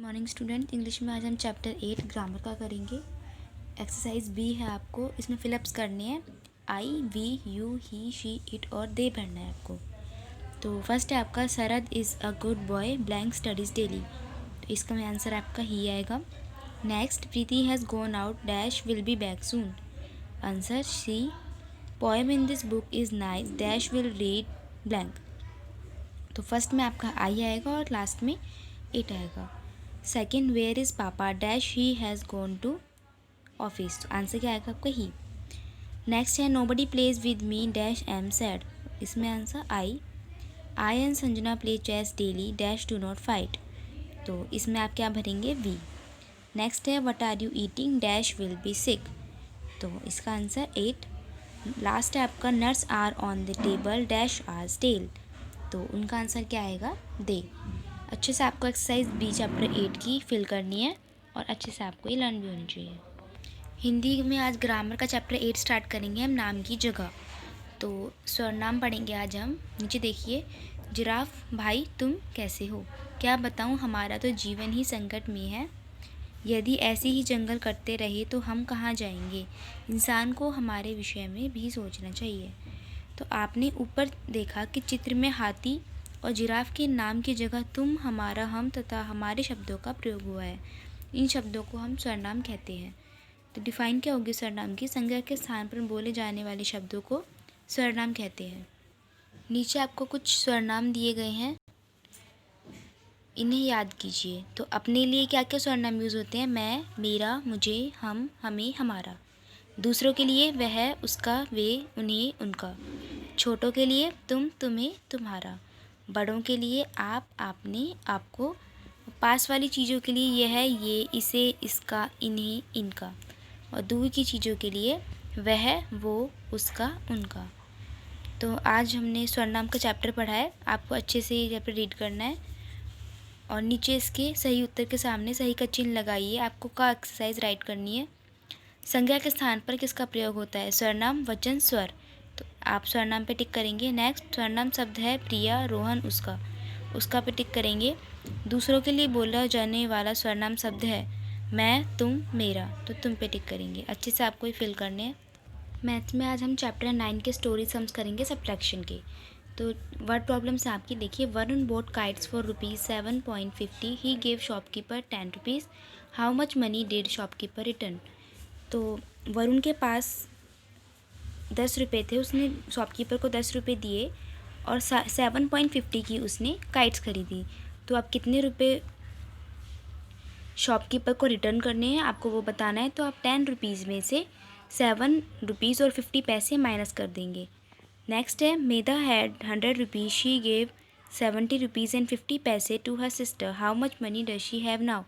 Morning student. English में आज हम चैप्टर 8 ग्रामर का करेंगे। एक्सरसाइज बी है, आपको इसमें फिलअप्स करने हैं। I, we, you, he, she, it और दे भरना है आपको। तो फर्स्ट है आपका Sharad is a good boy blank studies daily, तो इसका में आंसर आपका ही आएगा। Next, Preeti has gone out dash will be back soon, answer she. Poem in this book is nice dash will read blank, तो first में आपका I आएगा और लास्ट में इट आएगा। सेकेंड, वेयर इज़ पापा dash he has gone to office, तो answer क्या आएगा आपका ही। नेक्स्ट है nobody plays with me dash am sad, इसमें answer I and Sanjana play chess daily dash do not fight, तो इसमें आप क्या भरेंगे वी। नेक्स्ट है what are you eating dash will be sick, तो इसका आंसर एट। लास्ट है आपका nuts are on the table dash are stale, तो उनका आंसर क्या आएगा दे। अच्छे से आपको एक्सरसाइज बी चैप्टर 8 की फिल करनी है और अच्छे से आपको ये लर्न भी होनी चाहिए। हिंदी में आज ग्रामर का चैप्टर 8 स्टार्ट करेंगे हम, नाम की जगह। तो स्वरनाम पढ़ेंगे आज हम। नीचे देखिए, जिराफ भाई तुम कैसे हो, क्या बताऊं हमारा तो जीवन ही संकट में है, यदि ऐसे ही जंगल कटते रहे तो हम कहाँ जाएंगे, इंसान को हमारे विषय में भी सोचना चाहिए। तो आपने ऊपर देखा कि चित्र में हाथी और जिराफ के नाम की जगह तुम, हमारा, हम तथा हमारे शब्दों का प्रयोग हुआ है। इन शब्दों को हम स्वरनाम कहते हैं। तो डिफाइन क्या होगी स्वरनाम की, संज्ञा के स्थान पर बोले जाने वाले शब्दों को स्वरनाम कहते हैं। नीचे आपको कुछ स्वरनाम दिए गए हैं, इन्हें याद कीजिए। तो अपने लिए क्या क्या स्वरनाम यूज़ होते हैं, मैं, मेरा, मुझे, हम, हमें, हमारा। दूसरों के लिए वह, उसका, वे, उन्हें, उनका। छोटों के लिए तुम, तुम्हें, तुम्हारा। बड़ों के लिए आप, आपने, आपको। पास वाली चीज़ों के लिए यह, ये, इसे, इसका, इन्हें, इनका। और दूर की चीज़ों के लिए वह, वो, उसका, उनका। तो आज हमने स्वरनाम का चैप्टर पढ़ा है, आपको अच्छे से ये चैप्टर रीड करना है और नीचे इसके सही उत्तर के सामने सही का चिन्ह लगाइए। आपको का एक्सरसाइज राइट करनी है। संज्ञा के स्थान पर किसका प्रयोग होता है, सर्वनाम, वचन, स्वर, तो आप सर्वनाम पे टिक करेंगे। नेक्स्ट, सर्वनाम शब्द है प्रिया, रोहन, उसका पे टिक करेंगे। दूसरों के लिए बोला जाने वाला सर्वनाम शब्द है मैं, तुम, मेरा, तो तुम पे टिक करेंगे। अच्छे से आपको ये फिल करने हैं। मैथ में आज हम चैप्टर 9 के स्टोरी सम्स करेंगे सब्ट्रैक्शन के। तो वर्ड प्रॉब्लम्स आपकी देखिए, Varun boat kites for ₹7.50, he gave shopkeeper ₹10, how much money did shopkeeper return. तो वरुण के पास 10 रुपये थे, उसने शॉपकीपर को 10 रुपये दिए और 7.50 की उसने काइट्स खरीदी। तो आप कितने रुपये शॉपकीपर को रिटर्न करने हैं आपको वो बताना है। तो आप 10 रुपीज़ में से 7 रुपीज़ और 50 पैसे माइनस कर देंगे। नेक्स्ट है Medha had 100 rupees, she gave 70 rupees and 50 पैसे to her sister, how much money does she have now.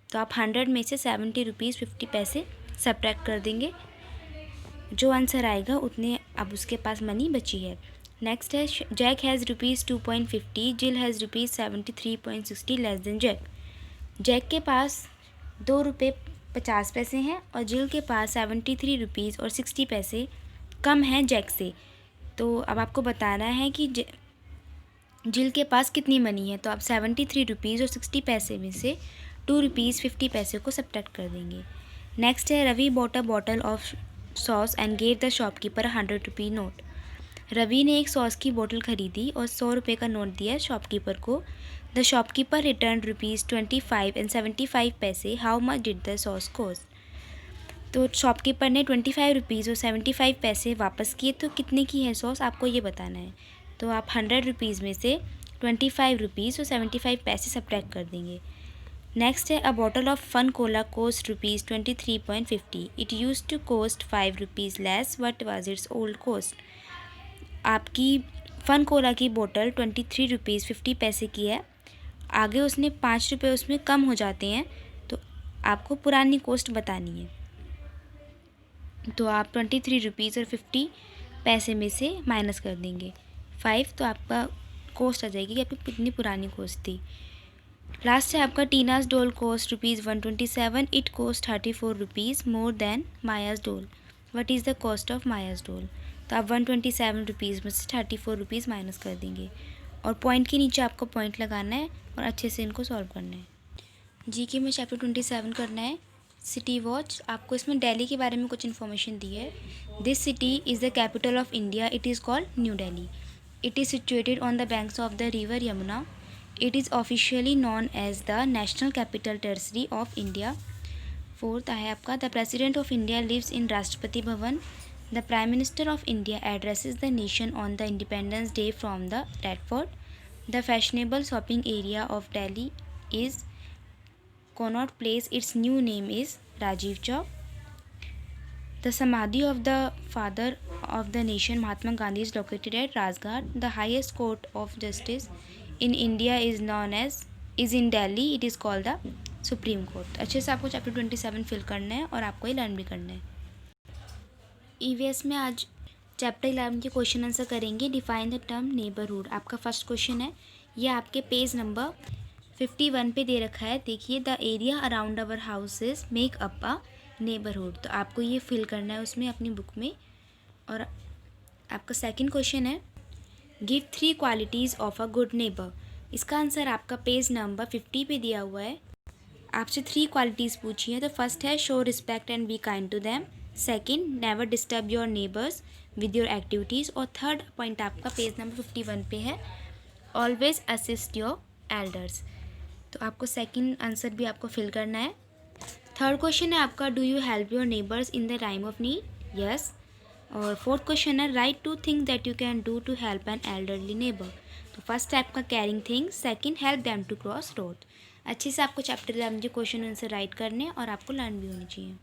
तो आप 100 में से 70 रुपीज़ 50 पैसे सब्ट्रैक्ट कर देंगे, जो आंसर आएगा उतने अब उसके पास मनी बची है। नेक्स्ट है Jack has ₹2.50, Jill has ₹73.60 less than Jack. Jack के पास 2 रुपये 50 पैसे हैं और जिल के पास 73 रुपीज़ और 60 पैसे कम हैं जैक से। तो अब आपको बताना है कि जिल के पास कितनी मनी है। तो आप 73 रुपीज़ और 60 पैसे में से 2 रुपीज़ 50 पैसे को सब्ट्रैक्ट कर देंगे। नेक्स्ट है Ravi bought a bottle of sauce and gave the shopkeeper 100 rupee note. Ravi ने एक सॉस की बोतल खरीदी और 100 रुपये का नोट दिया शॉपकीपर को। द शॉपकीपर रिटर्न ₹25 एंड 75 पैसे, how much did the sauce cost. तो शॉपकीपर ने 25 रुपीज़ और 75 पैसे वापस किए, तो कितने की है सॉस आपको ये बताना है। तो आप 100 रुपीज़ में से 25 रुपीज़ और 75 पैसे सब्ट्रैक्ट कर देंगे। नेक्स्ट है a bottle of fun cola cost ₹23.50, it used to cost 5 rupees less, what was its old cost. आपकी फ़न कोला की बोतल 23 रुपीज़ 50 पैसे की है, आगे उसने 5 रुपये उसमें कम हो जाते हैं, तो आपको पुरानी कोस्ट बतानी है। तो आप 23 रुपीज़ और 50 पैसे में से माइनस कर देंगे 5, तो आपका कोस्ट आ जाएगी कि आपकी कितनी पुरानी कोस्ट थी। लास्ट है आपका Tina's doll cost ₹127, it cost 34 rupees more than Maya's doll, what is the cost of Maya's doll. तो आप 127 रुपीज़ में से 34 रुपीज़ माइनस कर देंगे और पॉइंट के नीचे आपको पॉइंट लगाना है और अच्छे से इनको सॉल्व करना है। जीके में चैप्टर 27 करना है। सिटी वॉच, आपको इसमें दिल्ली के बारे में कुछ इन्फॉर्मेशन दी है। This city is the capital of India, it is called New Delhi. It is situated on the banks of the river Yamuna. It is officially known as the National Capital Territory of India. Fourth है आपका, the president of India lives in Rashtrapati Bhavan. The prime minister of India addresses the nation on the Independence Day from the Red Fort. The fashionable shopping area of Delhi is Connaught Place, its new name is Rajiv Chowk. The Samadhi of the father of the nation Mahatma Gandhi is located at Rajghat. The highest court of justice in India is in Delhi. It is called the Supreme Court. अच्छे से आपको chapter 27 fill करना है और आपको ये learn भी करना है। EVS में आज चैप्टर 11 के क्वेश्चन आंसर करेंगे। डिफाइन द टर्म नेबरहुड, आपका फर्स्ट क्वेश्चन है। ये आपके पेज नंबर 51 पे दे रखा है। देखिए, the area around our houses make up a neighbourhood, तो आपको ये फिल करना है उसमें अपनी बुक में। और आपका सेकंड क्वेश्चन है, give 3 qualities of a good neighbour. इसका आंसर आपका पेज नंबर 50 पे दिया हुआ है। आपसे 3 क्वालिटीज़ पूछी है। तो फर्स्ट है show respect and be kind to them. Second, never disturb your neighbours with your activities. और थर्ड पॉइंट आपका पेज नंबर 51 पे है, ऑलवेज असिस्ट योर एल्डर्स। तो आपको सेकंड आंसर भी आपको फिल करना है। थर्ड क्वेश्चन है आपका, do you help your neighbours in the time of need. Yes. और फोर्थ क्वेश्चन है, write 2 things that you can do to help an elderly neighbour. तो फर्स्ट है आपका carrying things, second help them to cross road. अच्छे से आपको chapter 11 के question answer right करने और आपको लर्न भी होनी चाहिए।